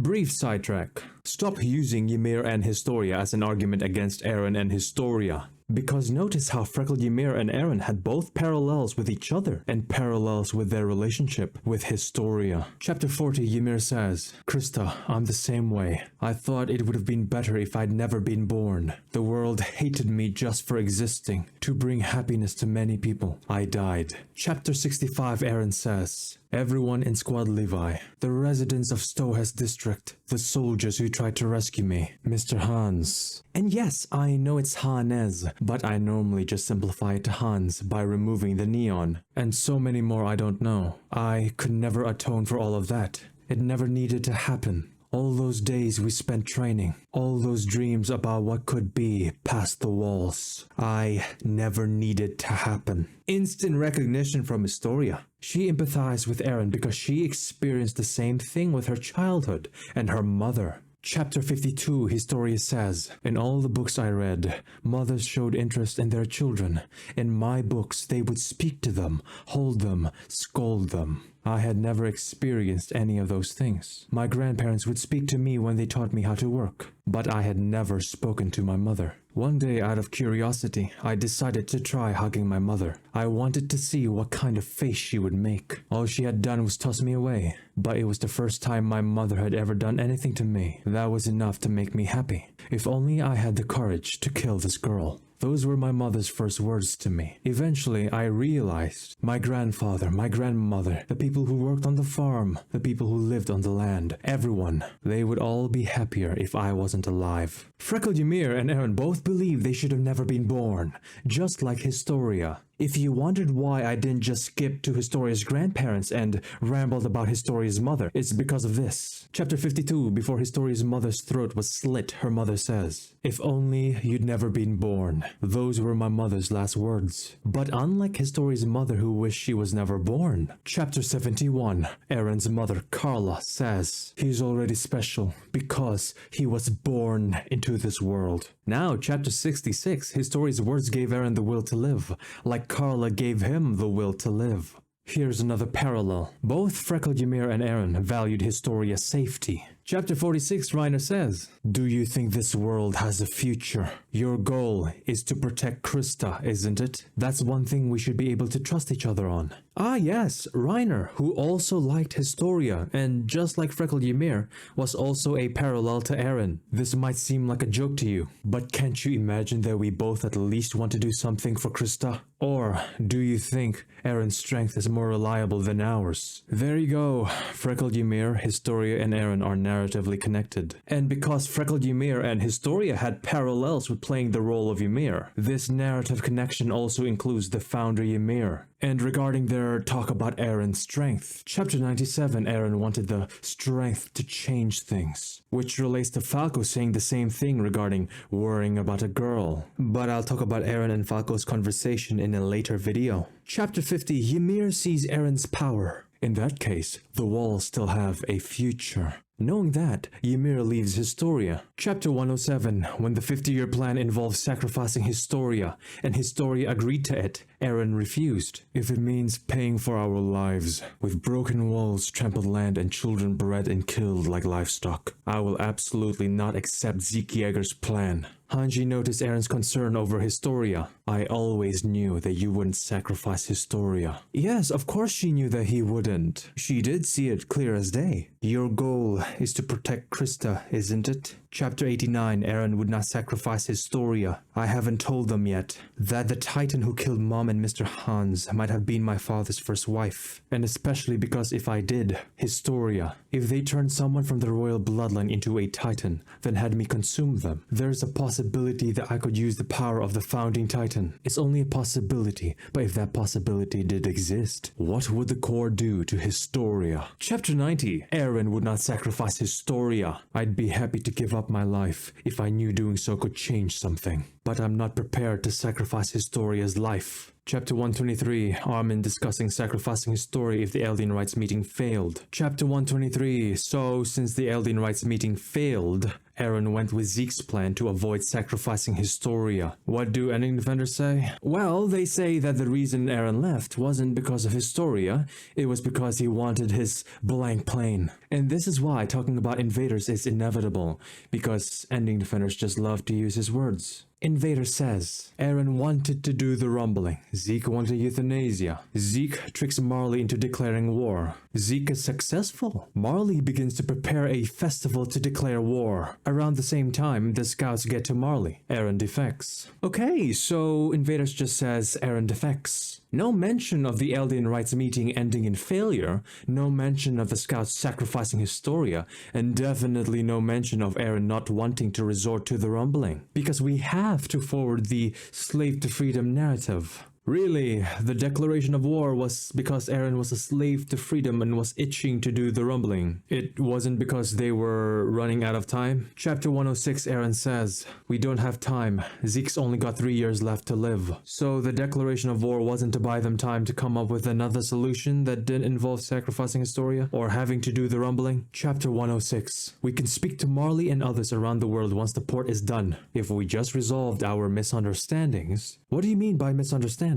Brief sidetrack. Stop using Ymir and Historia as an argument against Eren and Historia. Because notice how Freckled Ymir and Eren had both parallels with each other and parallels with their relationship with Historia. Chapter 40, Ymir says, Krista, I'm the same way. I thought it would have been better if I'd never been born. The world hated me just for existing, to bring happiness to many people. I died. Chapter 65, Eren says, everyone in Squad Levi, the residents of Stohas district, the soldiers who tried to rescue me, Mr. Hans. And yes, I know it's Hannes, but I normally just simplify it to Hans by removing the neon. And so many more I don't know. I could never atone for all of that. It never needed to happen. All those days we spent training, all those dreams about what could be past the walls, I never needed to happen. Instant recognition from Historia. She empathized with Eren because she experienced the same thing with her childhood and her mother. Chapter 52, Historia says, in all the books I read, mothers showed interest in their children. In my books, they would speak to them, hold them, scold them. I had never experienced any of those things. My grandparents would speak to me when they taught me how to work, but I had never spoken to my mother. One day, out of curiosity, I decided to try hugging my mother. I wanted to see what kind of face she would make. All she had done was toss me away, but it was the first time my mother had ever done anything to me. That was enough to make me happy. If only I had the courage to kill this girl. Those were my mother's first words to me. Eventually, I realized my grandfather, my grandmother, the people who worked on the farm, the people who lived on the land, everyone, they would all be happier if I wasn't alive. Freckled Ymir and Eren both believe they should have never been born, just like Historia. If you wondered why I didn't just skip to Historia's grandparents and rambled about Historia's mother, it's because of this. Chapter 52, before Historia's mother's throat was slit, her mother says, if only you'd never been born. Those were my mother's last words. But unlike Historia's mother who wished she was never born, Chapter 71, Eren's mother Carla says, he's already special because he was born into this world. Now, Chapter 66, Historia's words gave Eren the will to live, like Carla gave him the will to live. Here's another parallel. Both Freckled Ymir and Eren valued Historia's safety. Chapter 46, Reiner says, do you think this world has a future? Your goal is to protect Krista, isn't it? That's one thing we should be able to trust each other on. Ah yes, Reiner, who also liked Historia, and just like Freckled Ymir, was also a parallel to Eren. This might seem like a joke to you, but can't you imagine that we both at least want to do something for Krista? Or do you think Eren's strength is more reliable than ours? There you go. Freckled Ymir, Historia, and Eren are narratively connected. And because Freckled Ymir and Historia had parallels with playing the role of Ymir, this narrative connection also includes the founder Ymir. And regarding their talk about Eren's strength, Chapter 97, Eren wanted the strength to change things, which relates to Falco saying the same thing regarding worrying about a girl. But I'll talk about Eren and Falco's conversation in a later video. Chapter 50, Ymir sees Eren's power. In that case, the walls still have a future. Knowing that, Ymir leaves Historia. Chapter 107, when the 50-year plan involves sacrificing Historia, and Historia agreed to it, Eren refused. If it means paying for our lives, with broken walls, trampled land, and children bred and killed like livestock, I will absolutely not accept Zeke Yeager's plan. Hanji noticed Eren's concern over Historia. I always knew that you wouldn't sacrifice Historia. Yes, of course she knew that he wouldn't. She did see it clear as day. Your goal is to protect Krista, isn't it? Chapter 89, Eren would not sacrifice Historia. I haven't told them yet that the Titan who killed Mom and Mr. Hans might have been my father's first wife. And especially because if I did, Historia, if they turned someone from the royal bloodline into a Titan, then had me consume them, there's a possibility that I could use the power of the founding Titan. It's only a possibility, but if that possibility did exist, what would the core do to Historia? Chapter 90, Eren would not sacrifice Historia. I'd be happy to give up my life if I knew doing so could change something, but I'm not prepared to sacrifice Historia's life. Chapter 123, Armin discussing sacrificing Historia if the Eldian Rights meeting failed. Chapter 123, so since the Eldian Rights meeting failed, Eren went with Zeke's plan to avoid sacrificing Historia. What do ending defenders say? Well, they say that the reason Eren left wasn't because of Historia, it was because he wanted his blank plane. And this is why talking about Invaderzz is inevitable, because ending defenders just love to use his words. Invaderzz says, Eren wanted to do the rumbling. Zeke wanted euthanasia. Zeke tricks Marley into declaring war. Zeke is successful. Marley begins to prepare a festival to declare war. Around the same time, the scouts get to Marley. Eren defects. Okay, so Invaderzz just says Eren defects. No mention of the Eldian Rights meeting ending in failure, no mention of the scouts sacrificing Historia, and definitely no mention of Eren not wanting to resort to the rumbling. Because we have to forward the slave to freedom narrative. Really, the declaration of war was because Eren was a slave to freedom and was itching to do the rumbling. It wasn't because they were running out of time. Chapter 106, Eren says, we don't have time. Zeke's only got 3 years left to live. So the declaration of war wasn't to buy them time to come up with another solution that didn't involve sacrificing Historia or having to do the rumbling. Chapter 106, we can speak to Marley and others around the world once the port is done. If we just resolved our misunderstandings. What do you mean by misunderstandings?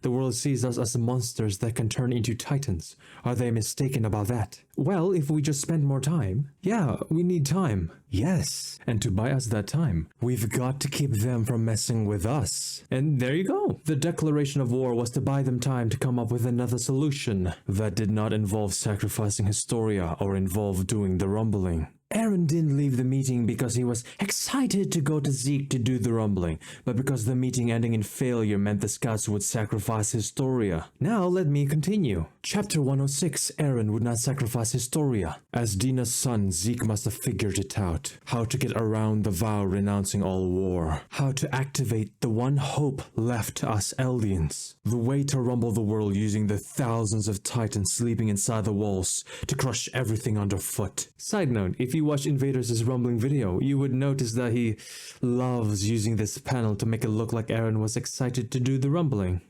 The world sees us as monsters that can turn into titans. Are they mistaken about that? Well, if we just spend more time. Yeah, we need time. Yes, and to buy us that time, we've got to keep them from messing with us. And there you go. The declaration of war was to buy them time to come up with another solution that did not involve sacrificing Historia or involve doing the rumbling. Eren didn't leave the meeting because he was excited to go to Zeke to do the rumbling, but because the meeting ending in failure meant the scouts would sacrifice Historia. Now let me continue. Chapter 106, Eren would not sacrifice Historia. As Dina's son, Zeke must have figured it out. How to get around the vow renouncing all war. How to activate the one hope left to us Eldians. The way to rumble the world using the thousands of titans sleeping inside the walls to crush everything underfoot. Side note, if you watch Invaderzz' rumbling video, you would notice that he loves using this panel to make it look like Eren was excited to do the rumbling.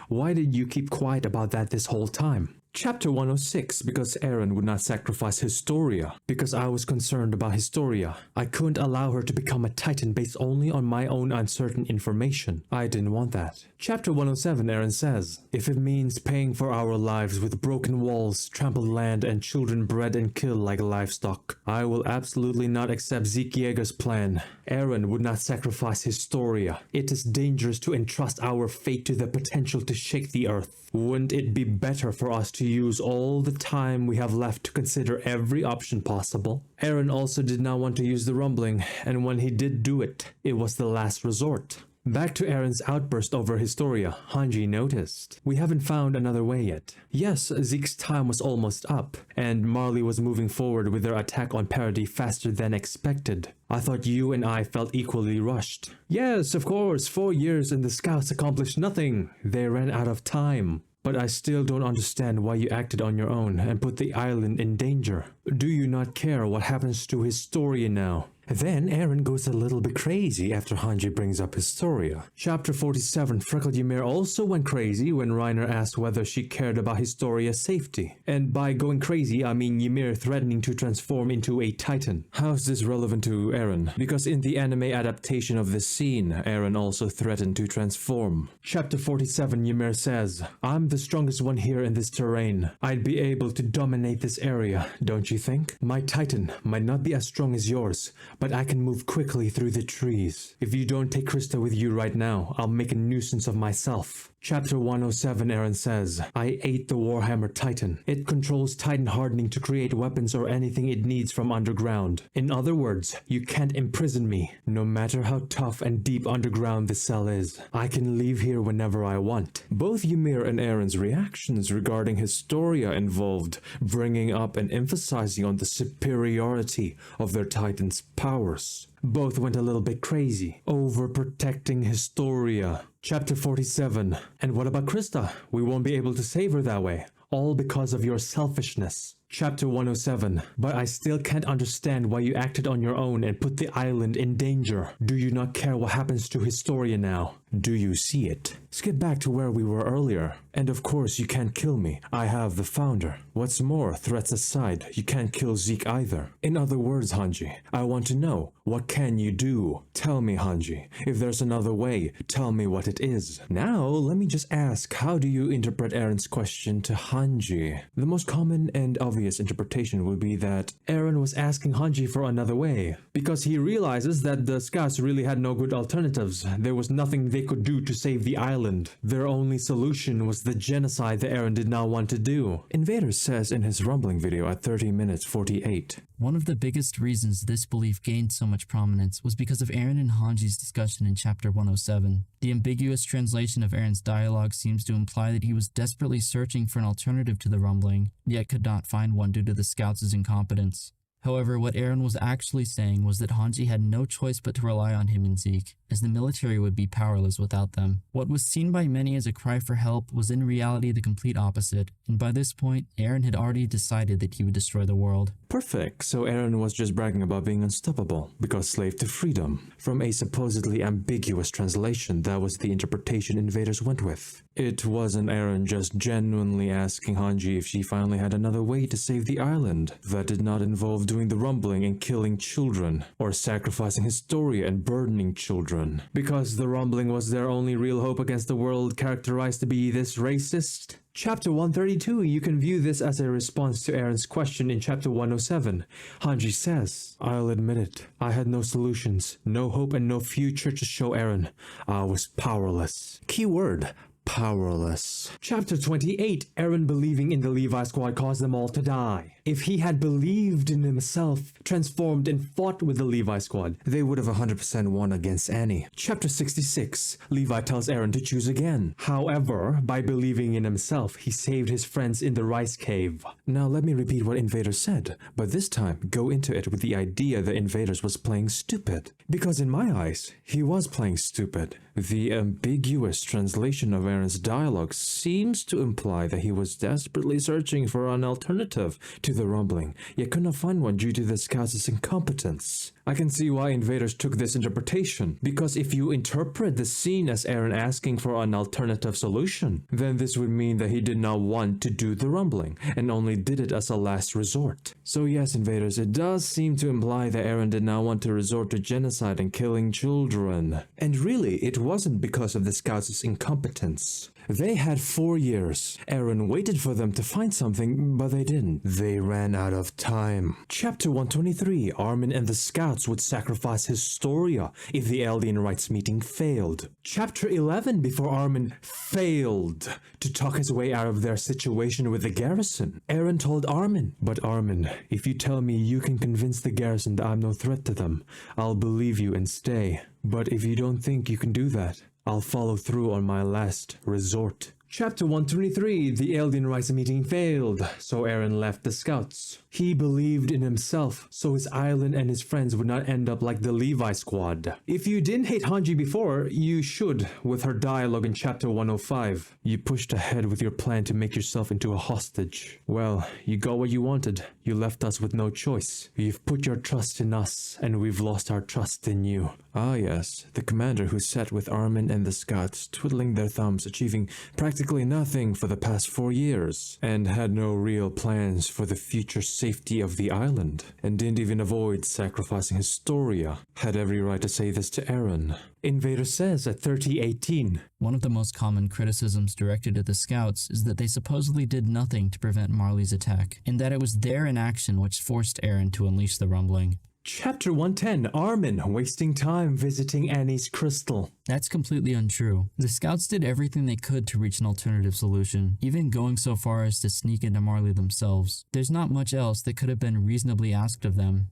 Why did you keep quiet about that this whole time? Chapter 106, because Eren would not sacrifice Historia. Because I was concerned about Historia. I couldn't allow her to become a titan based only on my own uncertain information. I didn't want that. Chapter 107, Eren says, if it means paying for our lives with broken walls, trampled land, and children bred and killed like livestock, I will absolutely not accept Zeke Yeager's plan. Eren would not sacrifice Historia. It is dangerous to entrust our fate to the potential to shake the earth. Wouldn't it be better for us to use all the time we have left to consider every option possible? Eren also did not want to use the rumbling, and when he did do it, it was the last resort. Back to Eren's outburst over Historia, Hanji noticed. We haven't found another way yet. Yes, Zeke's time was almost up, and Marley was moving forward with their attack on Paradis faster than expected. I thought you and I felt equally rushed. Yes, of course, 4 years and the scouts accomplished nothing. They ran out of time. But I still don't understand why you acted on your own and put the island in danger. Do you not care what happens to Historia now? Then Eren goes a little bit crazy after Hanji brings up Historia. Chapter 47, Freckled Ymir also went crazy when Reiner asked whether she cared about Historia's safety. And by going crazy, I mean Ymir threatening to transform into a titan. How's this relevant to Eren? Because in the anime adaptation of this scene, Eren also threatened to transform. Chapter 47, Ymir says, I'm the strongest one here in this terrain. I'd be able to dominate this area, don't you think? My titan might not be as strong as yours, but I can move quickly through the trees. If you don't take Krista with you right now, I'll make a nuisance of myself. Chapter 107, Eren says, I ate the Warhammer Titan. It controls Titan hardening to create weapons or anything it needs from underground. In other words, you can't imprison me, no matter how tough and deep underground the cell is. I can leave here whenever I want. Both Ymir and Eren's reactions regarding Historia involved bringing up and emphasizing on the superiority of their Titan's powers. Both went a little bit crazy, overprotecting Historia. Chapter 47. And what about Krista? We won't be able to save her that way. All because of your selfishness. Chapter 107. But I still can't understand why you acted on your own and put the island in danger. Do you not care what happens to Historia now? Do you see it? Skip back to where we were earlier. And of course, you can't kill me. I have the founder. What's more, threats aside, you can't kill Zeke either. In other words, Hanji, I want to know, what can you do? Tell me, Hanji. If there's another way, tell me what it is. Now, let me just ask, how do you interpret Eren's question to Hanji? The most common and obvious interpretation would be that Eren was asking Hanji for another way, because he realizes that the scouts really had no good alternatives. There was nothing they could do to save the island. Their only solution was the genocide that Eren did not want to do. Invaderzz says in his rumbling video at 30 minutes 48. One of the biggest reasons this belief gained so much prominence was because of Eren and Hanji's discussion in chapter 107. The ambiguous translation of Eren's dialogue seems to imply that he was desperately searching for an alternative to the rumbling, yet could not find one due to the scouts' incompetence. However, what Eren was actually saying was that Hanji had no choice but to rely on him and Zeke, as the military would be powerless without them. What was seen by many as a cry for help was in reality the complete opposite, and by this point, Eren had already decided that he would destroy the world. Perfect, so Eren was just bragging about being unstoppable, because slave to freedom. From a supposedly ambiguous translation, that was the interpretation Invaderzz went with. It wasn't Eren just genuinely asking Hanji if she finally had another way to save the island that did not involve doing the rumbling and killing children, or sacrificing Historia and burdening children. Because the rumbling was their only real hope against the world characterized to be this racist. Chapter 132, you can view this as a response to Eren's question in chapter 107. Hanji says, I'll admit it, I had no solutions, no hope and no future to show Eren. I was powerless. Keyword, powerless. Chapter 28, Eren believing in the Levi squad caused them all to die. If he had believed in himself, transformed and fought with the Levi squad, they would have 100% won against Annie. Chapter 66, Levi tells Eren to choose again. However, by believing in himself, he saved his friends in the rice cave. Now let me repeat what Invaderzz said, but this time go into it with the idea that Invaderzz was playing stupid. Because in my eyes, he was playing stupid. The ambiguous translation of Eren's dialogue seems to imply that he was desperately searching for an alternative to the rumbling, yet could not find one due to the scouts' incompetence. I can see why Invaderzz took this interpretation, because if you interpret the scene as Eren asking for an alternative solution, then this would mean that he did not want to do the rumbling, and only did it as a last resort. So yes, Invaderzz, it does seem to imply that Eren did not want to resort to genocide and killing children. And really, it wasn't because of the scouts' incompetence. They had 4 years. Eren waited for them to find something, but they didn't. They ran out of time. Chapter 123, Armin and the scouts would sacrifice Historia if the Eldian Rights meeting failed. Chapter 11, before Armin failed to talk his way out of their situation with the garrison. Eren told Armin, but Armin, if you tell me you can convince the garrison that I'm no threat to them, I'll believe you and stay. But if you don't think you can do that, I'll follow through on my last resort. Chapter 123, the Eldian Rights meeting failed, so Eren left the scouts. He believed in himself, so his island and his friends would not end up like the Levi squad. If you didn't hate Hanji before, you should with her dialogue in chapter 105. You pushed ahead with your plan to make yourself into a hostage. Well, you got what you wanted. You left us with no choice. You've put your trust in us, and we've lost our trust in you. Ah yes, the commander who sat with Armin and the scouts, twiddling their thumbs, achieving practically nothing for the past 4 years, and had no real plans for the future safety of the island, and didn't even avoid sacrificing Historia, had every right to say this to Eren. Invaderzz says at 30:18. One of the most common criticisms directed at the scouts is that they supposedly did nothing to prevent Marley's attack, and that it was their inaction which forced Eren to unleash the rumbling. Chapter 110, Armin wasting time visiting Annie's crystal. That's completely untrue. The scouts did everything they could to reach an alternative solution, even going so far as to sneak into Marley themselves. There's not much else that could have been reasonably asked of them.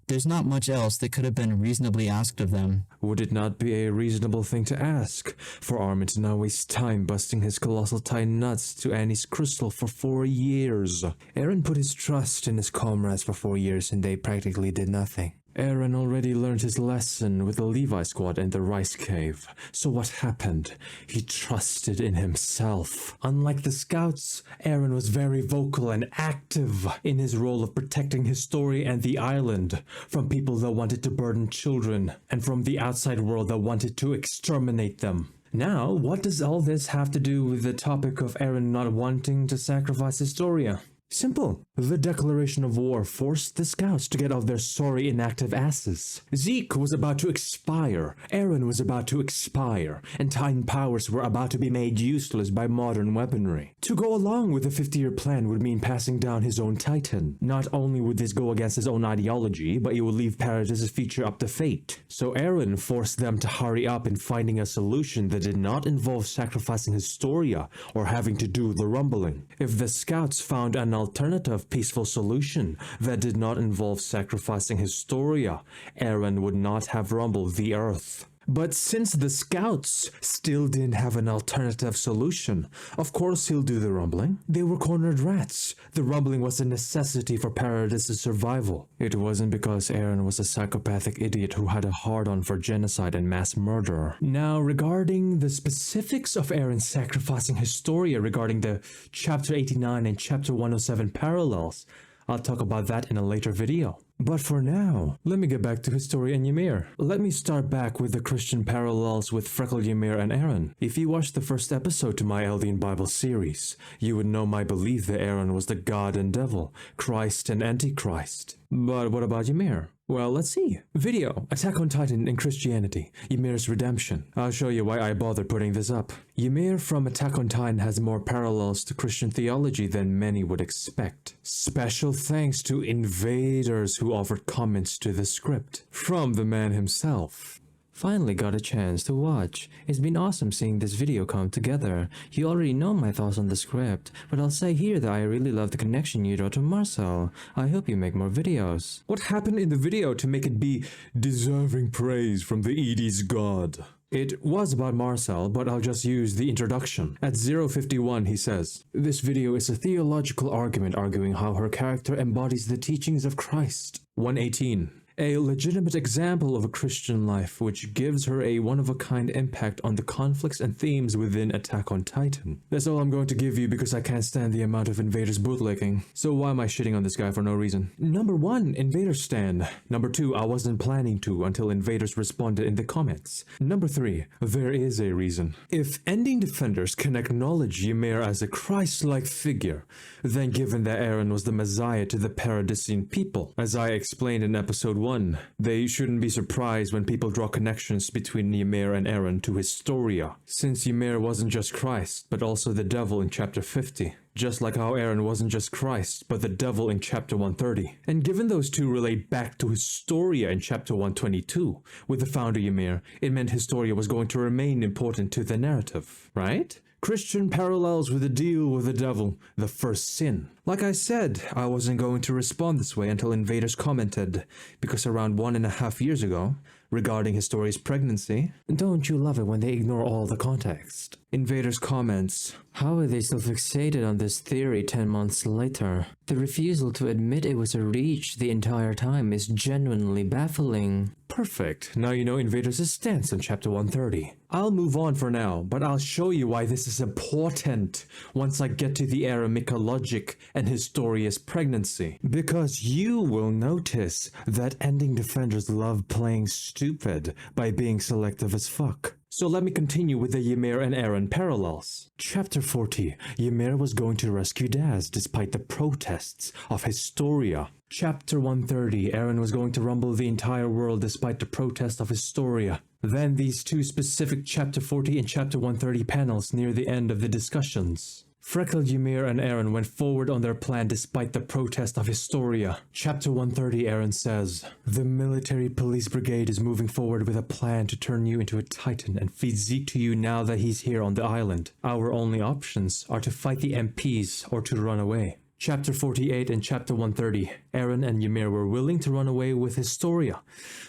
Would it not be a reasonable thing to ask for Armin to not waste time busting his colossal tie nuts to Annie's crystal for 4 years? Eren put his trust in his comrades for 4 years and they practically did nothing. Eren already learned his lesson with the Levi squad and the Rice Cave. So what happened? He trusted in himself. Unlike the scouts, Eren was very vocal and active in his role of protecting Historia and the island from people that wanted to burden children and from the outside world that wanted to exterminate them. Now, what does all this have to do with the topic of Eren not wanting to sacrifice Historia? Simple. The declaration of war forced the scouts to get off their sorry inactive asses. Zeke was about to expire, Eren was about to expire, and Titan powers were about to be made useless by modern weaponry. To go along with the 50-year plan would mean passing down his own Titan. Not only would this go against his own ideology, but it would leave Paradis' future up to fate. So Eren forced them to hurry up in finding a solution that did not involve sacrificing Historia or having to do the rumbling. If the scouts found an alternative peaceful solution that did not involve sacrificing Historia, Eren would not have rumbled the earth. But since the scouts still didn't have an alternative solution, of course he'll do the rumbling. They were cornered rats. The rumbling was a necessity for Paradis' survival. It wasn't because Eren was a psychopathic idiot who had a hard-on for genocide and mass murder. Now, regarding the specifics of Eren sacrificing Historia regarding the Chapter 89 and Chapter 107 parallels, I'll talk about that in a later video. But for now, let me get back to Historia and Ymir. Let me start back with the Christian parallels with Freckled Ymir and Eren. If you watched the first episode to my Eldian Bible series, you would know my belief that Eren was the god and devil, Christ and Antichrist. But what about Ymir? Well, let's see. Video, Attack on Titan in Christianity, Ymir's redemption. I'll show you why I bothered putting this up. Ymir from Attack on Titan has more parallels to Christian theology than many would expect. Special thanks to Invaderzz who offered comments to the script from the man himself. Finally got a chance to watch. It's been awesome seeing this video come together. You already know my thoughts on the script, but I'll say here that I really love the connection you draw to Marcel. I hope you make more videos. What happened in the video to make it be deserving praise from the Edie's god? It was about Marcel, but I'll just use the introduction. At 051 he says, "This video is a theological argument arguing how her character embodies the teachings of Christ." 118. A legitimate example of a Christian life which gives her a one-of-a-kind impact on the conflicts and themes within Attack on Titan. That's all I'm going to give you because I can't stand the amount of Invaderzz bootlicking. So why am I shitting on this guy for no reason? Number 1, Invaderzz stan. Number 2, I wasn't planning to until Invaderzz responded in the comments. Number 3, there is a reason. If ending defenders can acknowledge Ymir as a Christ-like figure, then given that Eren was the Messiah to the Paradisian people, as I explained in episode 1, they shouldn't be surprised when people draw connections between Ymir and Eren to Historia, since Ymir wasn't just Christ, but also the devil in chapter 50. Just like how Eren wasn't just Christ, but the devil in chapter 130. And given those two relate back to Historia in chapter 122, with the founder Ymir, it meant Historia was going to remain important to the narrative, right? Christian parallels with the deal with the devil, the first sin. Like I said, I wasn't going to respond this way until Invaderzz commented, because around 1.5 years ago, regarding Historia's pregnancy, don't you love it when they ignore all the context? Invaderzz comments, "How are they still fixated on this theory 10 months later? The refusal to admit it was a reach the entire time is genuinely baffling." Perfect. Now you know Invaderzz' stance on chapter 130. I'll move on for now, but I'll show you why this is important once I get to the EreMika logic and Historia's pregnancy. Because you will notice that ending defenders love playing stupid by being selective as fuck. So let me continue with the Ymir and Eren parallels. Chapter 40, Ymir was going to rescue Daz despite the protests of Historia. Chapter 130, Eren was going to rumble the entire world despite the protest of Historia. Then these two specific Chapter 40 and Chapter 130 panels near the end of the discussions. Freckled Ymir and Eren went forward on their plan despite the protest of Historia. Chapter 130, Eren says, "The military police brigade is moving forward with a plan to turn you into a Titan and feed Zeke to you now that he's here on the island. Our only options are to fight the MPs or to run away." Chapter 48 and Chapter 130, Eren and Ymir were willing to run away with Historia.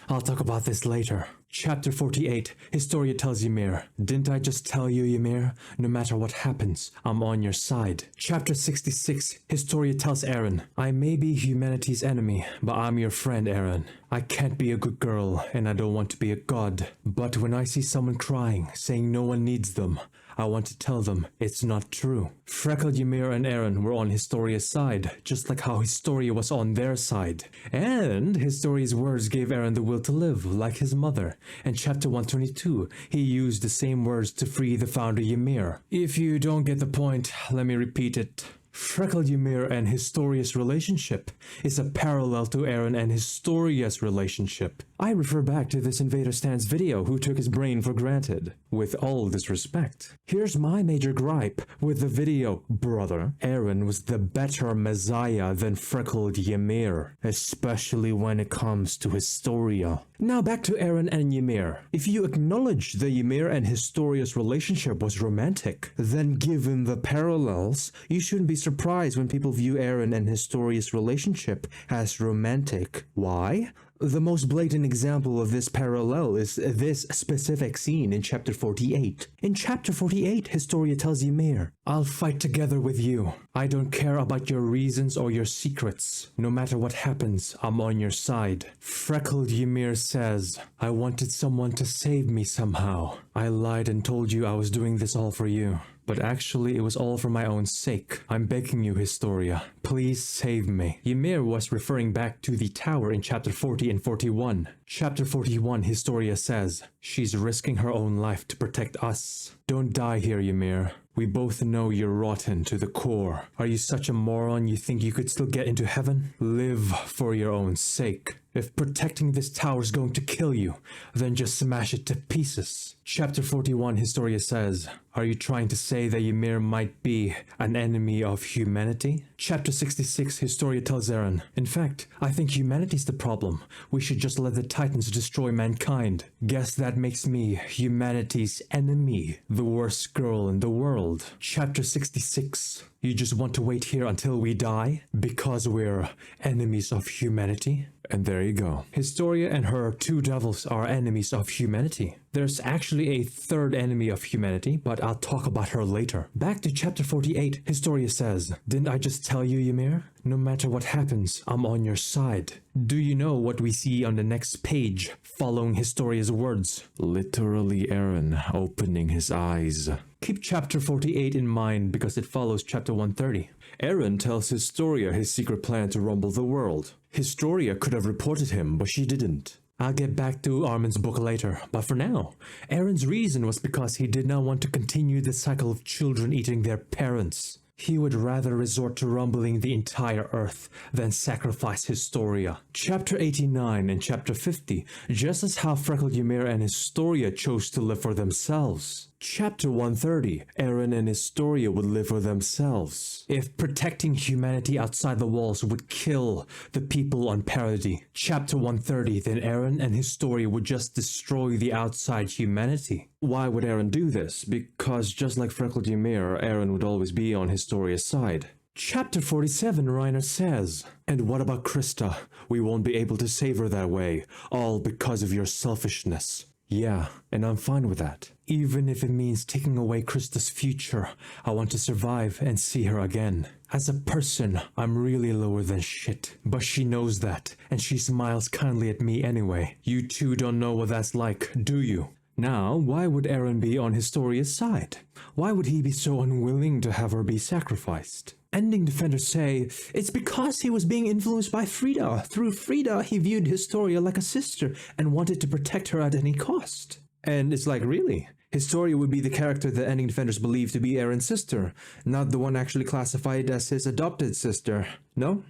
I'll talk about this later. Chapter 48, Historia tells Ymir, "Didn't I just tell you, Ymir? No matter what happens, I'm on your side." Chapter 66, Historia tells Eren, "I may be humanity's enemy, but I'm your friend, Eren. I can't be a good girl, and I don't want to be a god. But when I see someone crying, saying no one needs them, I want to tell them it's not true. Freckled Ymir and Eren were on Historia's side, just like how Historia was on their side. And Historia's words gave Eren the will to live, like his mother. In chapter 122, he used the same words to free the founder Ymir. If you don't get the point, let me repeat it. Freckled Ymir and Historia's relationship is a parallel to Eren and Historia's relationship. I refer back to this Invaderzz Stan's video who took his brain for granted. With all disrespect. Here's my major gripe with the video, brother. Eren was the better Messiah than Freckled Ymir, especially when it comes to Historia. Now back to Eren and Ymir. If you acknowledge the Ymir and Historia's relationship was romantic, then given the parallels, you shouldn't be surprised when people view Eren and Historia's relationship as romantic. Why? The most blatant example of this parallel is this specific scene in chapter 48. In chapter 48, Historia tells Ymir, "I'll fight together with you. I don't care about your reasons or your secrets. No matter what happens, I'm on your side." Freckled Ymir says, "I wanted someone to save me somehow. I lied and told you I was doing this all for you. But actually, it was all for my own sake. I'm begging you, Historia. Please save me." Ymir was referring back to the tower in chapter 40 and 41. Chapter 41, Historia says, "She's risking her own life to protect us. Don't die here, Ymir. We both know you're rotten to the core. Are you such a moron you think you could still get into heaven? Live for your own sake. If protecting this tower is going to kill you, then just smash it to pieces." Chapter 41, Historia says, "Are you trying to say that Ymir might be an enemy of humanity?" Chapter 66, Historia tells Eren, "In fact, I think humanity's the problem. We should just let the Titans destroy mankind. Guess that makes me humanity's enemy, the worst girl in the world." Chapter 66, "You just want to wait here until we die? Because we're enemies of humanity?" And there you go. Historia and her two devils are enemies of humanity. There's actually a third enemy of humanity, but I'll talk about her later. Back to chapter 48, Historia says, "Didn't I just tell you, Ymir? No matter what happens, I'm on your side." Do you know what we see on the next page following Historia's words? Literally Eren opening his eyes. Keep chapter 48 in mind because it follows chapter 130. Eren tells Historia his secret plan to rumble the world. Historia could have reported him, but she didn't. I'll get back to Armin's book later, but for now, Eren's reason was because he did not want to continue the cycle of children eating their parents. He would rather resort to rumbling the entire earth than sacrifice Historia. Chapter 89 and chapter 50, just as how Freckled Ymir and Historia chose to live for themselves. Chapter 130, Eren and Historia would live for themselves. If protecting humanity outside the walls would kill the people on parody. Chapter 130, then Eren and Historia would just destroy the outside humanity. Why would Eren do this? Because just like Freckled Ymir, Eren would always be on Historia's side. Chapter 47, Reiner says, "And what about Krista? We won't be able to save her that way, all because of your selfishness." Yeah, and I'm fine with that. Even if it means taking away Krista's future, I want to survive and see her again. As a person, I'm really lower than shit. But she knows that, and she smiles kindly at me anyway. You two don't know what that's like, do you? Now, why would Eren be on Historia's side? Why would he be so unwilling to have her be sacrificed? Ending defenders say it's because he was being influenced by Frida. Through Frida, he viewed Historia like a sister and wanted to protect her at any cost. And it's like, really? Historia would be the character that ending defenders believe to be Eren's sister, not the one actually classified as his adopted sister. No?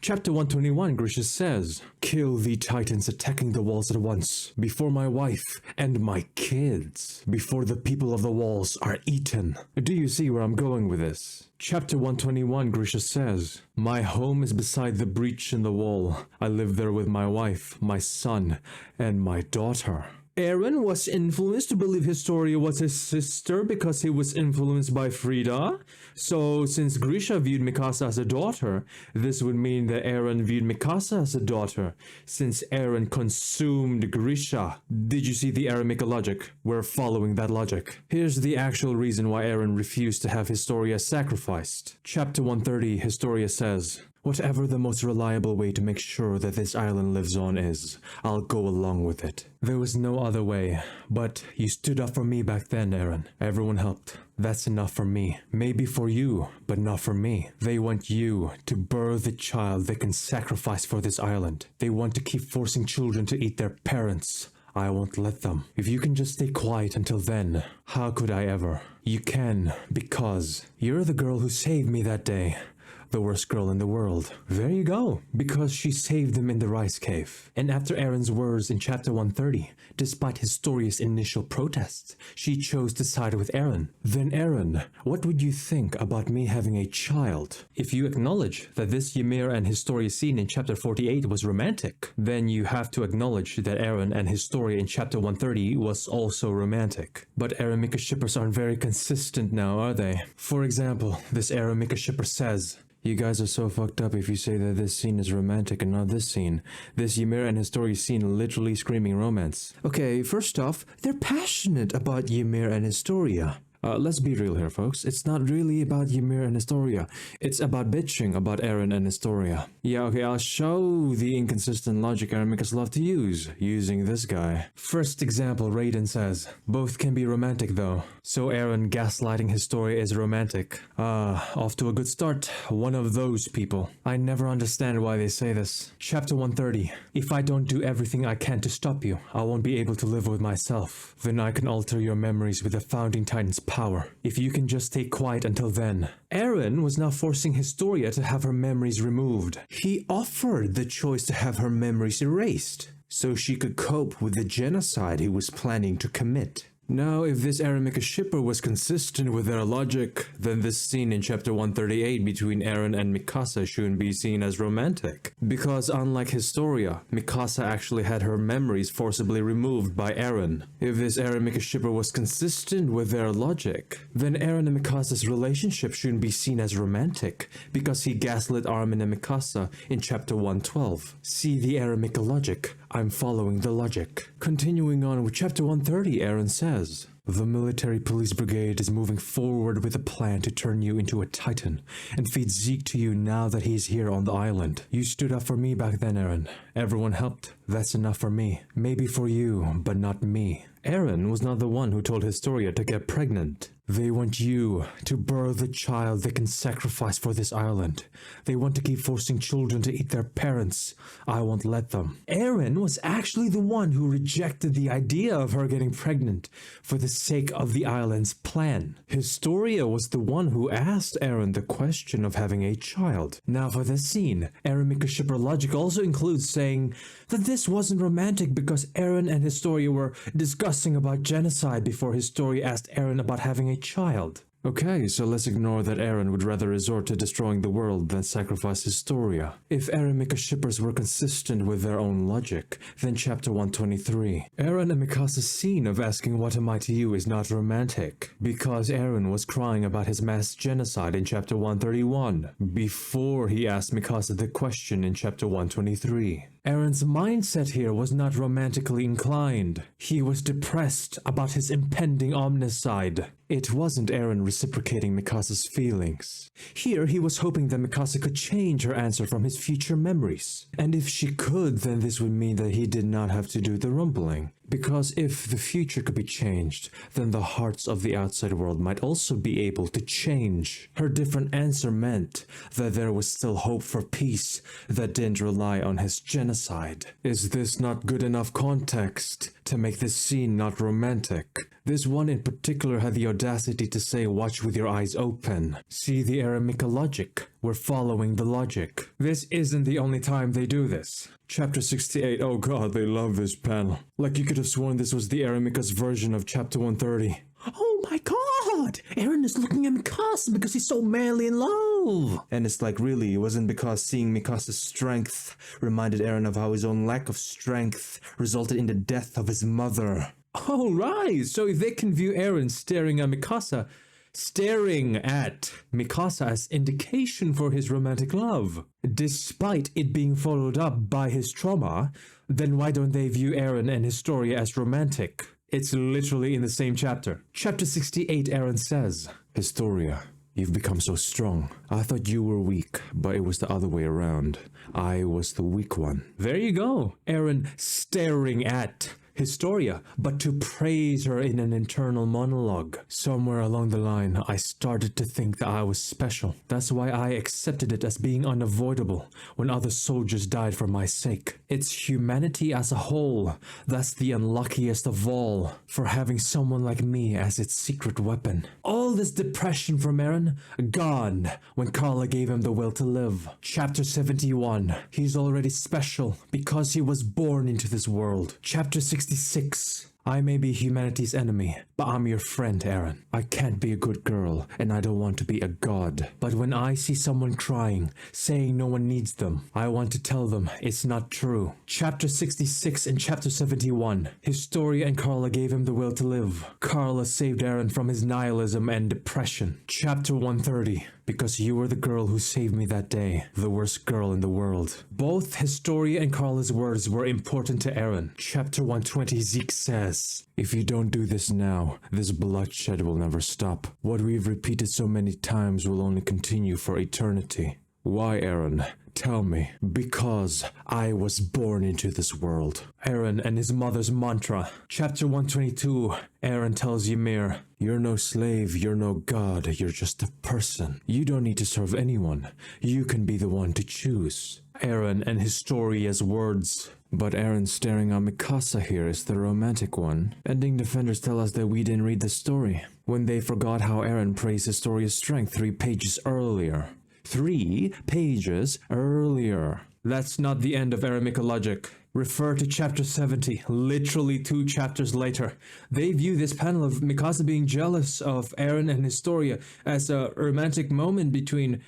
Chapter 121, Grisha says, "Kill the Titans attacking the walls at once, before my wife and my kids, before the people of the walls are eaten." Do you see where I'm going with this? Chapter 121, Grisha says, "My home is beside the breach in the wall. I live there with my wife, my son, and my daughter." Eren was influenced to believe Historia was his sister because he was influenced by Frida. So since Grisha viewed Mikasa as a daughter, this would mean that Eren viewed Mikasa as a daughter, since Eren consumed Grisha. Did you see the EreMika logic? We're following that logic. Here's the actual reason why Eren refused to have Historia sacrificed. Chapter 130, Historia says, "Whatever the most reliable way to make sure that this island lives on is, I'll go along with it. There was no other way, but you stood up for me back then, Eren. Everyone helped. That's enough for me. Maybe for you, but not for me. They want you to birth a child they can sacrifice for this island. They want to keep forcing children to eat their parents. I won't let them. If you can just stay quiet until then, how could I ever? You can, because you're the girl who saved me that day. The worst girl in the world. There you go. Because she saved them in the rice cave. And after Eren's words in chapter 130, despite Historia's initial protests, she chose to side with Eren. Then Eren, what would you think about me having a child? If you acknowledge that this Ymir and Historia scene in chapter 48 was romantic, then you have to acknowledge that Eren and Historia in chapter 130 was also romantic. But EreMika shippers aren't very consistent now, are they? For example, this EreMika shipper says, "You guys are so fucked up if you say that this scene is romantic and not this scene. This Ymir and Historia scene literally screaming romance." Okay, first off, they're passionate about Ymir and Historia. Let's be real here, folks. It's not really about Ymir and Historia. It's about bitching about Eren and Historia. Yeah, okay, I'll show the inconsistent logic EreMikas love to use, using this guy. First example, Raiden says, "Both can be romantic though." So Eren gaslighting Historia is romantic. Off to a good start. One of those people. I never understand why they say this. Chapter 130. "If I don't do everything I can to stop you, I won't be able to live with myself. Then I can alter your memories with the Founding Titan's power. If you can just stay quiet until then." Eren was now forcing Historia to have her memories removed. He offered the choice to have her memories erased, so she could cope with the genocide he was planning to commit. Now, if this EreMika shipper was consistent with their logic, then this scene in chapter 138 between Eren and Mikasa shouldn't be seen as romantic. Because unlike Historia, Mikasa actually had her memories forcibly removed by Eren. If this EreMika shipper was consistent with their logic, then Eren and Mikasa's relationship shouldn't be seen as romantic, because he gaslit Armin and Mikasa in chapter 112. See the EreMika logic. I'm following the logic. Continuing on with chapter 130, Eren says, "The military police brigade is moving forward with a plan to turn you into a titan and feed Zeke to you now that he's here on the island. You stood up for me back then, Eren. Everyone helped. That's enough for me. Maybe for you, but not me." Eren was not the one who told Historia to get pregnant. They want you to birth a child they can sacrifice for this island. They want to keep forcing children to eat their parents. I won't let them. Eren was actually the one who rejected the idea of her getting pregnant for the sake of the island's plan. Historia was the one who asked Eren the question of having a child. Now for this scene, EreMika shipper logic also includes saying that this wasn't romantic because Eren and Historia were discussing about genocide before Historia asked Eren about having a child. Okay, so let's ignore that Eren would rather resort to destroying the world than sacrifice Historia. If EreMika shippers were consistent with their own logic, then chapter 123. Eren and Mikasa's scene of asking "what am I to you" is not romantic, because Eren was crying about his mass genocide in chapter 131, before he asked Mikasa the question in chapter 123. Eren's mindset here was not romantically inclined. He was depressed about his impending omnicide. It wasn't Eren reciprocating Mikasa's feelings. Here he was hoping that Mikasa could change her answer from his future memories. And if she could, then this would mean that he did not have to do the rumbling. Because if the future could be changed, then the hearts of the outside world might also be able to change. Her different answer meant that there was still hope for peace that didn't rely on his genocide. Is this not good enough context to make this scene not romantic? This one in particular had the audacity to say "watch with your eyes open." See the EreMika logic. We're following the logic. This isn't the only time they do this. Chapter 68, oh god, they love this panel. Like you could have sworn this was the EreMika's version of chapter 130. Oh my god! Eren is looking at Mikasa because he's so madly in love! And it's like, really, it wasn't because seeing Mikasa's strength reminded Eren of how his own lack of strength resulted in the death of his mother. Oh right, so if they can view Eren staring at Mikasa as indication for his romantic love, despite it being followed up by his trauma, then why don't they view Eren and Historia as romantic? It's literally in the same chapter. Chapter 68, Eren says, "Historia, you've become so strong. I thought you were weak, but it was the other way around. I was the weak one." There you go. Eren staring at Historia, but to praise her in an internal monologue. Somewhere along the line, I started to think that I was special. That's why I accepted it as being unavoidable when other soldiers died for my sake. It's humanity as a whole that's the unluckiest of all for having someone like me as its secret weapon. All this depression from Eren, gone when Karla gave him the will to live. Chapter 71. He's already special because he was born into this world. Chapter 66. I may be humanity's enemy, but I'm your friend, Eren. I can't be a good girl, and I don't want to be a god. But when I see someone crying, saying no one needs them, I want to tell them it's not true. Chapter 66 and Chapter 71. Historia and Karla gave him the will to live. Karla saved Eren from his nihilism and depression. Chapter 130. Because you were the girl who saved me that day, the worst girl in the world. Both Historia and Karla's words were important to Eren. Chapter 120, Zeke says, if you don't do this now, this bloodshed will never stop. What we've repeated so many times will only continue for eternity. Why, Eren? Tell me. Because I was born into this world. Eren and his mother's mantra. Chapter 122. Eren tells Ymir, you're no slave, you're no god, you're just a person. You don't need to serve anyone. You can be the one to choose. Eren and Historia's words. But Eren staring at Mikasa here is the romantic one. Ending defenders tell us that we didn't read the story, when they forgot how Eren praised Historia's strength 3 pages earlier. 3 pages earlier. That's not the end of EreMika logic. Refer to chapter 70, literally 2 chapters later. They view this panel of Mikasa being jealous of Eren and Historia as a romantic moment between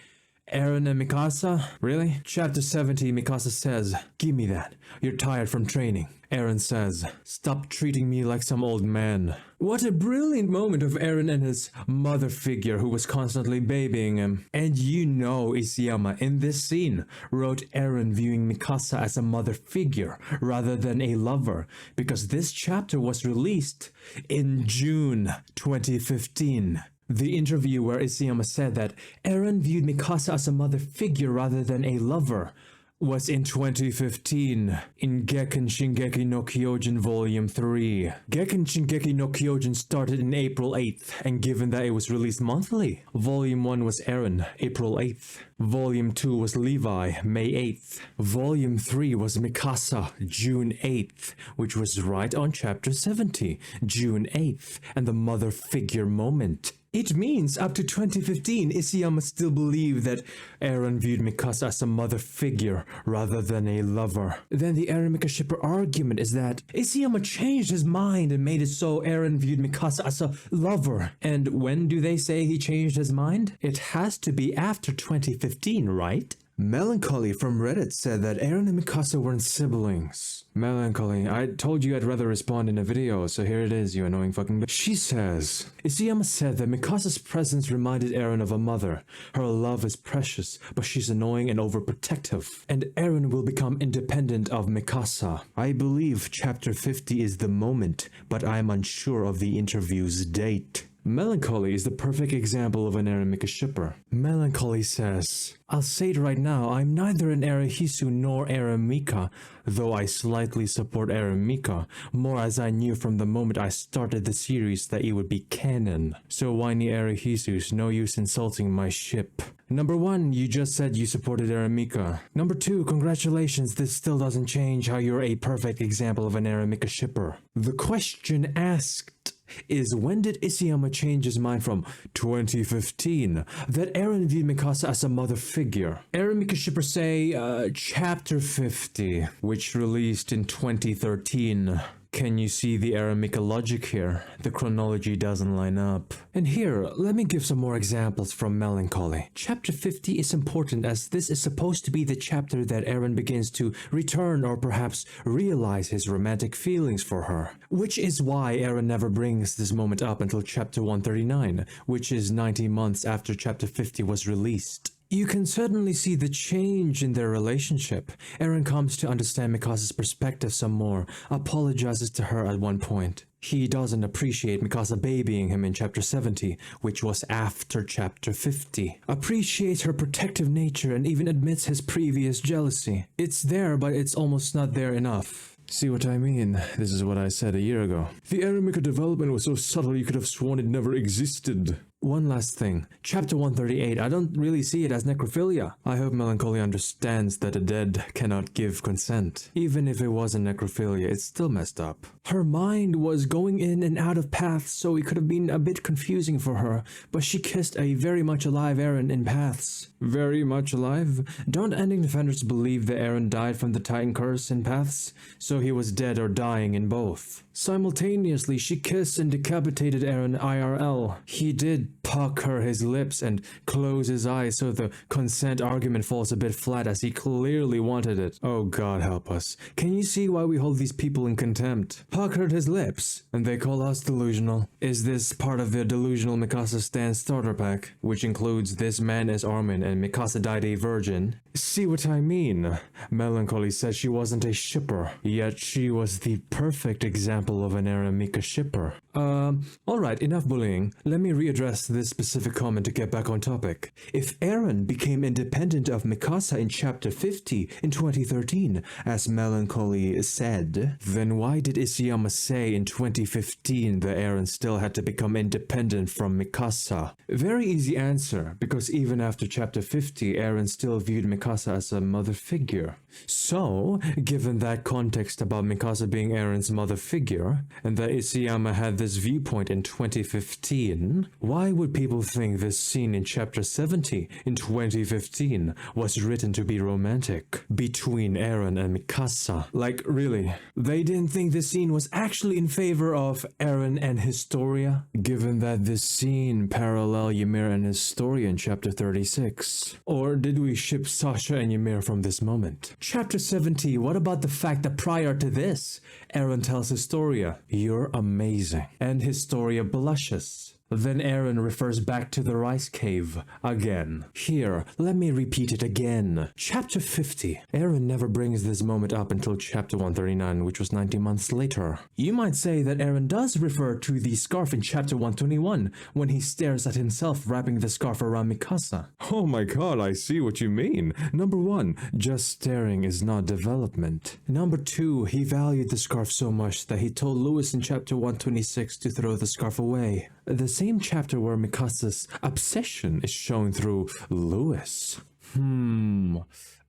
Eren and Mikasa? Really? Chapter 70, Mikasa says, give me that. You're tired from training. Eren says, stop treating me like some old man. What a brilliant moment of Eren and his mother figure who was constantly babying him. And you know Isayama in this scene wrote Eren viewing Mikasa as a mother figure rather than a lover, because this chapter was released in June 2015. The interview where Isayama said that Eren viewed Mikasa as a mother figure rather than a lover was in 2015 in Gekken Shingeki no Kyojin Volume 3. Gekken Shingeki no Kyojin started in April 8th, and given that it was released monthly, Volume 1 was Eren, April 8th. Volume 2 was Levi, May 8th. Volume 3 was Mikasa, June 8th, which was right on Chapter 70, June 8th, and the mother figure moment. It means up to 2015, Isayama still believed that Eren viewed Mikasa as a mother figure rather than a lover. Then the EreMika shipper argument is that Isayama changed his mind and made it so Eren viewed Mikasa as a lover. And when do they say he changed his mind? It has to be after 2015, right? Melancholy from Reddit said that Eren and Mikasa weren't siblings. Melancholy, I told you I'd rather respond in a video, so here it is, you annoying fucking bitch. She says, Isayama said that Mikasa's presence reminded Eren of a mother. Her love is precious, but she's annoying and overprotective. And Eren will become independent of Mikasa. I believe chapter 50 is the moment, but I'm unsure of the interview's date. Melancholy is the perfect example of an EreMika shipper. Melancholy says, I'll say it right now, I'm neither an Erehisu nor EreMika, though I slightly support EreMika, more as I knew from the moment I started the series that it would be canon. So whiny Erehisus, no use insulting my ship. Number 1, you just said you supported EreMika. Number 2, congratulations, this still doesn't change how you're a perfect example of an EreMika shipper. The question asked is, when did Isayama change his mind from 2015 that Eren viewed Mikasa as a mother figure? EreMika shippers say chapter 50, which released in 2013. Can you see the EreMika logic here? The chronology doesn't line up. And here, let me give some more examples from Melancholy. Chapter 50 is important as this is supposed to be the chapter that Eren begins to return or perhaps realize his romantic feelings for her. Which is why Eren never brings this moment up until chapter 139, which is 90 months after chapter 50 was released. You can certainly see the change in their relationship. Eren comes to understand Mikasa's perspective some more, apologizes to her at one point. He doesn't appreciate Mikasa babying him in chapter 70, which was after chapter 50. Appreciates her protective nature and even admits his previous jealousy. It's there, but it's almost not there enough. See what I mean? This is what I said a year ago. The EreMika development was so subtle you could have sworn it never existed. One last thing. Chapter 138, I don't really see it as necrophilia. I hope Melancholy understands that the dead cannot give consent. Even if it wasn't necrophilia, it's still messed up. Her mind was going in and out of paths, so it could have been a bit confusing for her, but she kissed a very much alive Eren in paths. Very much alive? Don't ending defenders believe that Eren died from the Titan curse in paths? So he was dead or dying in both. Simultaneously, she kissed and decapitated Eren IRL. He did pucker his lips and close his eyes, so the consent argument falls a bit flat as he clearly wanted it. Oh God help us. Can you see why we hold these people in contempt? Puckered his lips, and they call us delusional. Is this part of the delusional Mikasa Stan starter pack, which includes this man as Armin and Mikasa died a virgin? See what I mean? Melancholy said she wasn't a shipper, yet she was the perfect example of an EreMika shipper. Alright, enough bullying. Let me readdress this specific comment to get back on topic. If Eren became independent of Mikasa in chapter 50 in 2013, as Melancholy said, then why did Isayama say in 2015 that Eren still had to become independent from Mikasa? Very easy answer, because even after chapter 50, Eren still viewed Mikasa as a mother figure. So, given that context about Mikasa being Eren's mother figure, and that Isayama had this viewpoint in 2015, why would people think this scene in chapter 70 in 2015 was written to be romantic between Eren and Mikasa? Like, really? They didn't think this scene was actually in favor of Eren and Historia? Given that this scene parallel Ymir and Historia in chapter 36? Or did we ship Sasha and Ymir from this moment? Chapter 70, what about the fact that prior to this, Eren tells Historia, "You're amazing," and Historia blushes. Then Eren refers back to the rice cave again. Here, let me repeat it again. Chapter 50. Eren never brings this moment up until chapter 139, which was 90 months later. You might say that Eren does refer to the scarf in chapter 121, when he stares at himself wrapping the scarf around Mikasa. Oh my god, I see what you mean. Number 1, just staring is not development. Number 2, he valued the scarf so much that he told Lewis in chapter 126 to throw the scarf away. The same chapter where Mikasa's obsession is shown through Lewis.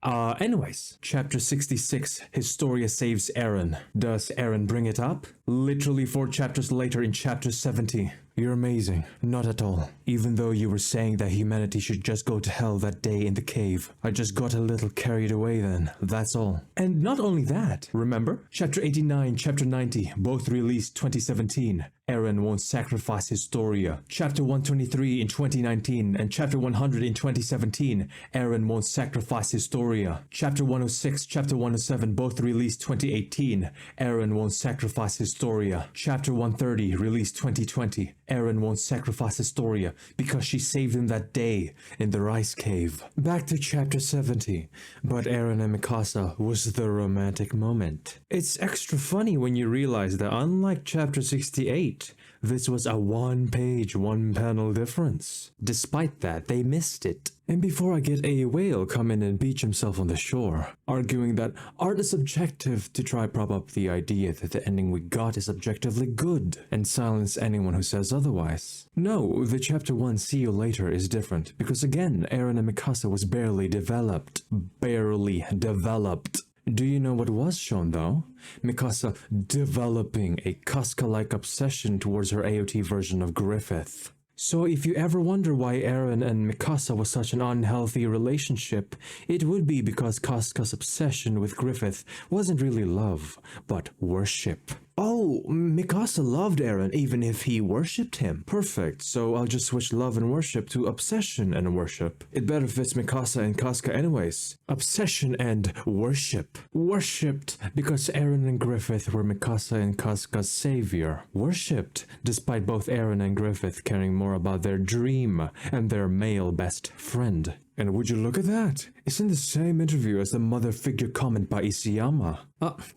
Anyways, chapter 66, Historia saves Eren. Does Eren bring it up? Literally 4 chapters later in chapter 70. You're amazing. Not at all. Even though you were saying that humanity should just go to hell that day in the cave. I just got a little carried away then. That's all. And not only that. Remember? Chapter 89, chapter 90, both released 2017. Eren won't sacrifice Historia. Chapter 123 in 2019 and chapter 100 in 2017. Eren won't sacrifice Historia. Chapter 106, chapter 107, both released 2018. Eren won't sacrifice Historia. Chapter 130, released 2020. Eren won't sacrifice Historia because she saved him that day in the rice cave. Back to chapter 70. But Eren and Mikasa was the romantic moment. It's extra funny when you realize that unlike chapter 68, this was a one-page, one-panel difference. Despite that, they missed it. And before I get a whale come in and beach himself on the shore, arguing that art is subjective to try prop up the idea that the ending we got is objectively good, and silence anyone who says otherwise. No, the chapter 1 see you later is different, because again, Eren and Mikasa was barely developed. Barely developed. Do you know what was shown though? Mikasa developing a Casca-like obsession towards her AOT version of Griffith. So if you ever wonder why Eren and Mikasa was such an unhealthy relationship, it would be because Casca's obsession with Griffith wasn't really love, but worship. Oh, Mikasa loved Eren even if he worshipped him. Perfect, so I'll just switch love and worship to obsession and worship. It better fits Mikasa and Casca anyways. Obsession and worship. Worshipped because Eren and Griffith were Mikasa and Casca's savior. Worshipped despite both Eren and Griffith caring more about their dream and their male best friend. And would you look at that? It's in the same interview as the mother figure comment by Isayama.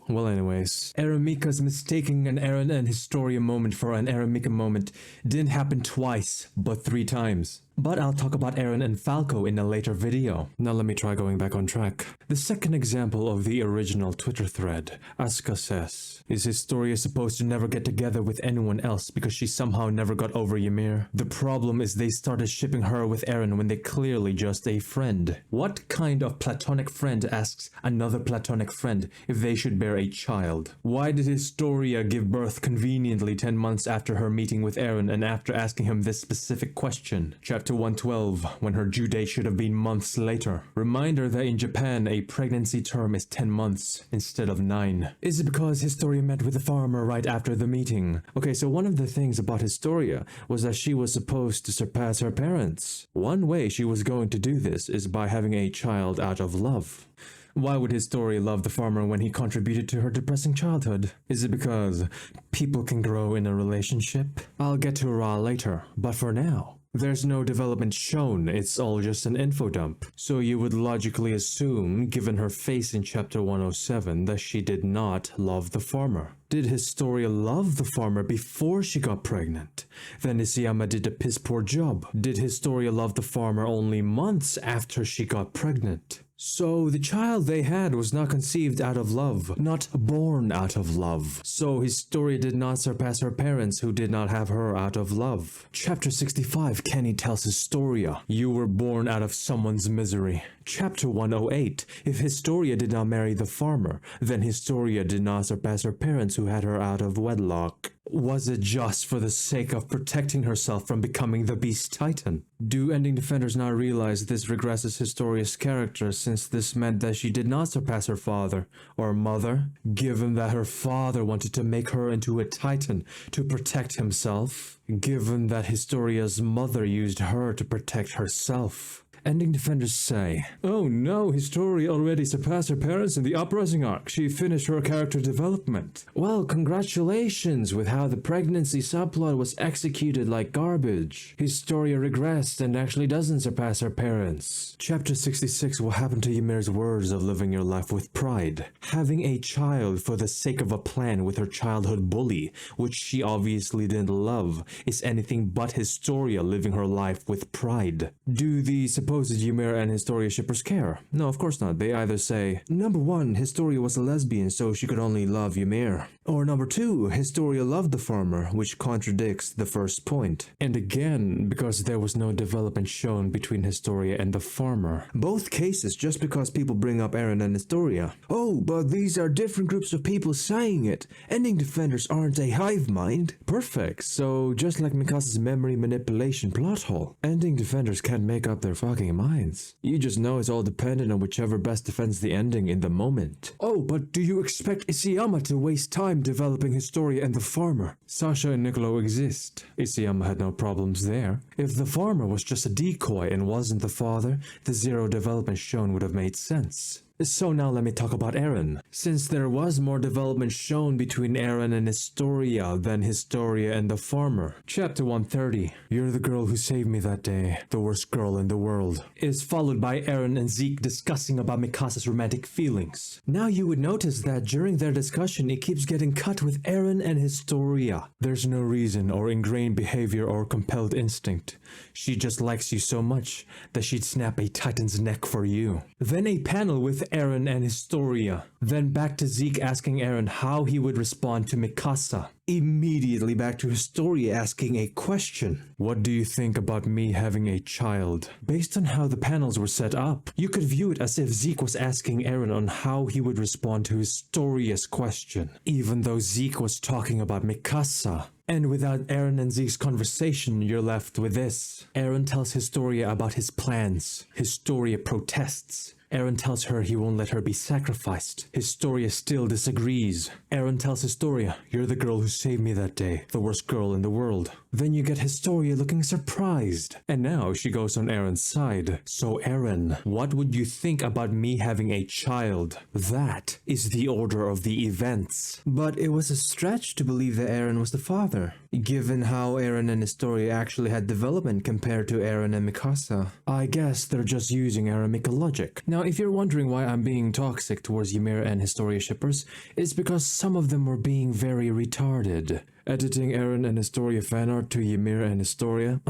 Well anyways, EreMika's mistaking an Eren and Historia moment for an EreMika moment didn't happen twice, but 3 times. But I'll talk about Eren and Falco in a later video. Now let me try going back on track. The second example of the original Twitter thread, Asuka says, is Historia supposed to never get together with anyone else because she somehow never got over Ymir? The problem is they started shipping her with Eren when they clearly just a friend. What kind of platonic friend asks another platonic friend if they should bear a child? Why did Historia give birth conveniently 10 months after her meeting with Eren and after asking him this specific question? Chapter 112, when her due date should have been months later. Reminder that in Japan, a pregnancy term is 10 months instead of 9. Is it because Historia met with the farmer right after the meeting? Okay, so one of the things about Historia was that she was supposed to surpass her parents. One way she was going to do this is by having a child out of love. Why would Historia love the farmer when he contributed to her depressing childhood? Is it because people can grow in a relationship? I'll get to Ra later, but for now, there's no development shown, it's all just an info dump. So you would logically assume, given her face in chapter 107, that she did not love the farmer. Did Historia love the farmer before she got pregnant? Then Isayama did a piss poor job. Did Historia love the farmer only months after she got pregnant? So the child they had was not conceived out of love, not born out of love. So Historia did not surpass her parents who did not have her out of love. Chapter 65, Kenny tells Historia, you were born out of someone's misery. Chapter 108, if Historia did not marry the farmer, then Historia did not surpass her parents who had her out of wedlock. Was it just for the sake of protecting herself from becoming the Beast Titan? Do ending defenders not realize this regresses Historia's character, since this meant that she did not surpass her father or mother, given that her father wanted to make her into a Titan to protect himself, given that Historia's mother used her to protect herself? Ending defenders say, oh no, Historia already surpassed her parents in the uprising arc. She finished her character development. Well, congratulations with how the pregnancy subplot was executed like garbage. Historia regressed and actually doesn't surpass her parents. Chapter 66 will happen to Ymir's words of living your life with pride. Having a child for the sake of a plan with her childhood bully, which she obviously didn't love, is anything but Historia living her life with pride. Do the supposed Ymir and Historia shippers care? No, of course not. They either say, number 1, Historia was a lesbian so she could only love Ymir. Or number 2, Historia loved the farmer, which contradicts the first point. And again, because there was no development shown between Historia and the farmer. Both cases just because people bring up Eren and Historia. Oh, but these are different groups of people saying it. Ending defenders aren't a hive mind. Perfect. So just like Mikasa's memory manipulation plot hole, ending defenders can't make up their fucking minds. You just know it's all dependent on whichever best defends the ending in the moment. Oh, but do you expect Isayama to waste time developing Historia and the farmer? Sasha and Niccolo exist. Isayama had no problems there. If the farmer was just a decoy and wasn't the father, the zero development shown would have made sense. So now let me talk about Eren. Since there was more development shown between Eren and Historia than Historia and the farmer. Chapter 130, You're the girl who saved me that day, the worst girl in the world, is followed by Eren and Zeke discussing about Mikasa's romantic feelings. Now you would notice that during their discussion it keeps getting cut with Eren and Historia. There's no reason or ingrained behavior or compelled instinct. She just likes you so much that she'd snap a titan's neck for you. Then a panel with Eren and Historia. Then back to Zeke asking Eren how he would respond to Mikasa. Immediately back to Historia asking a question. What do you think about me having a child? Based on how the panels were set up, you could view it as if Zeke was asking Eren on how he would respond to Historia's question, even though Zeke was talking about Mikasa. And without Eren and Zeke's conversation, you're left with this. Eren tells Historia about his plans. Historia protests. Eren tells her he won't let her be sacrificed. Historia still disagrees. Eren tells Historia, you're the girl who saved me that day, the worst girl in the world. Then you get Historia looking surprised. And now she goes on Eren's side. So Eren, what would you think about me having a child? That is the order of the events. But it was a stretch to believe that Eren was the father, given how Eren and Historia actually had development compared to Eren and Mikasa. I guess they're just using EreMika logic. Now if you're wondering why I'm being toxic towards Ymir and Historia shippers, it's because some of them were being very retarded. Editing Eren and Historia fanart to Ymir and Historia?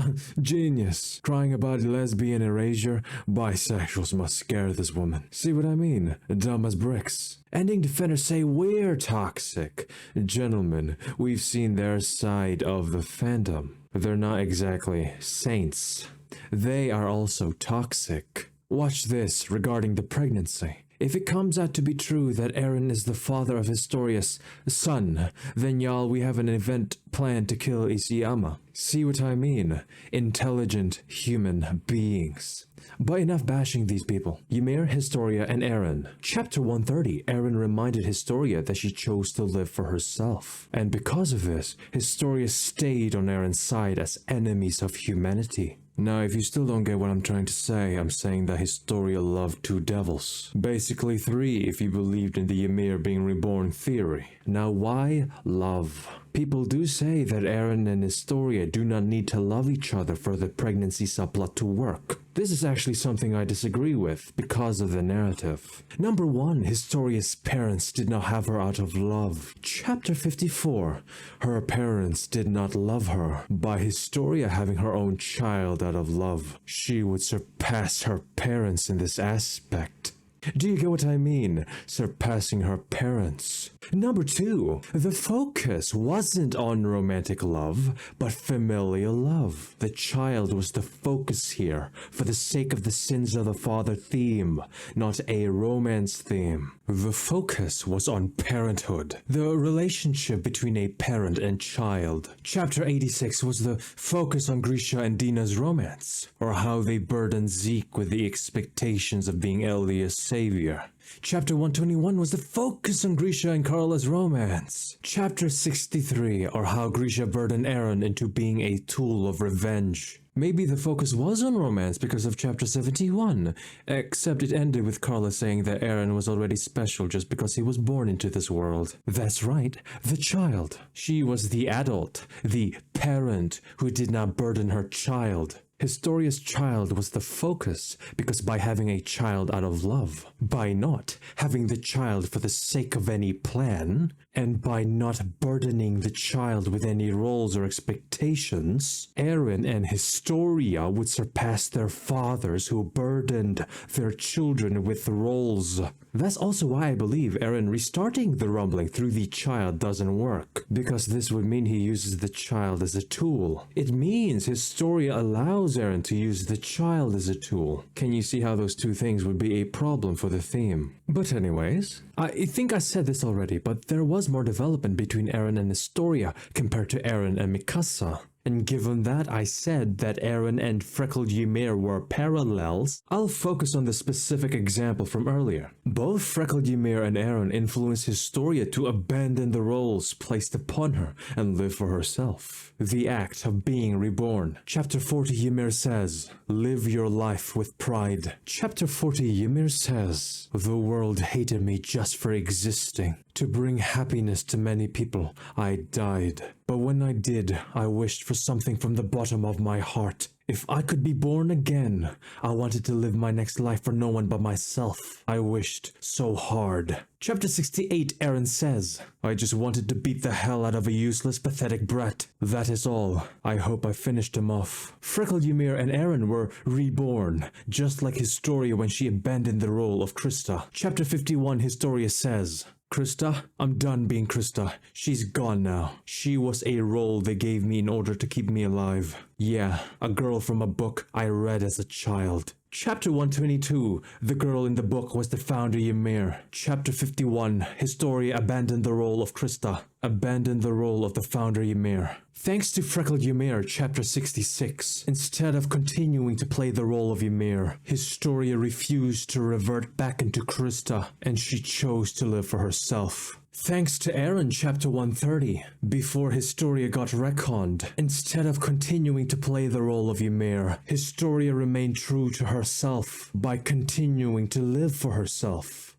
Genius. Crying about lesbian erasure? Bisexuals must scare this woman. See what I mean? Dumb as bricks. Ending defenders say we're toxic. Gentlemen, we've seen their side of the fandom. They're not exactly saints. They are also toxic. Watch this regarding the pregnancy. If it comes out to be true that Eren is the father of Historia's son, then y'all, we have an event planned to kill Isayama. See what I mean? Intelligent human beings. But enough bashing these people. Ymir, Historia, and Eren. Chapter 130, Eren reminded Historia that she chose to live for herself. And because of this, Historia stayed on Eren's side as enemies of humanity. Now, if you still don't get what I'm trying to say, I'm saying that Historia loved two devils. Basically three if you believed in the Ymir being reborn theory. Now, why love? People do say that Eren and Historia do not need to love each other for the pregnancy subplot to work. This is actually something I disagree with because of the narrative. Number 1, Historia's parents did not have her out of love. Chapter 54, her parents did not love her. By Historia having her own child out of love, she would surpass her parents in this aspect. Do you get what I mean? Surpassing her parents. Number 2, the focus wasn't on romantic love, but familial love. The child was the focus here, for the sake of the sins of the father theme, not a romance theme. The focus was on parenthood, the relationship between a parent and child. Chapter 86 was the focus on Grisha and Dina's romance, or how they burdened Zeke with the expectations of being Elia's savior. Chapter 121 was the focus on Grisha and Carla's romance. Chapter 63, or how Grisha burdened Eren into being a tool of revenge. Maybe the focus was on romance because of Chapter 71, except it ended with Carla saying that Eren was already special just because he was born into this world. That's right, the child. She was the adult, the parent who did not burden her child. Historia's child was the focus because by having a child out of love, by not having the child for the sake of any plan, and by not burdening the child with any roles or expectations, Eren and Historia would surpass their fathers who burdened their children with roles. That's also why I believe Eren restarting the rumbling through the child doesn't work, because this would mean he uses the child as a tool. It means Historia allows Eren to use the child as a tool. Can you see how those two things would be a problem for the theme? But anyways, I think I said this already, but there was more development between Eren and Historia compared to Eren and Mikasa. And given that I said that Eren and Freckled Ymir were parallels, I'll focus on the specific example from earlier. Both Freckled Ymir and Eren influenced Historia to abandon the roles placed upon her and live for herself. The act of being reborn. Chapter 40 Ymir says, "Live your life with pride." Chapter 40 Ymir says, "The world hated me just for existing. To bring happiness to many people, I died. But when I did, I wished for something from the bottom of my heart. If I could be born again, I wanted to live my next life for no one but myself. I wished so hard." Chapter 68 Eren says, "I just wanted to beat the hell out of a useless, pathetic brat. That is all. I hope I finished him off." Freckled Ymir and Eren were reborn, just like Historia when she abandoned the role of Krista. Chapter 51 Historia says, "Krista, I'm done being Krista. She's gone now. She was a role they gave me in order to keep me alive. Yeah, a girl from a book I read as a child." Chapter 122, the girl in the book was the founder Ymir. Chapter 51, Historia abandoned the role of Krista, abandoned the role of the founder Ymir. Thanks to Freckled Ymir, Chapter 66, instead of continuing to play the role of Ymir, Historia refused to revert back into Krista, and she chose to live for herself. Thanks to Eren, Chapter 130, before Historia got retconned, instead of continuing to play the role of Ymir, Historia remained true to herself by continuing to live for herself.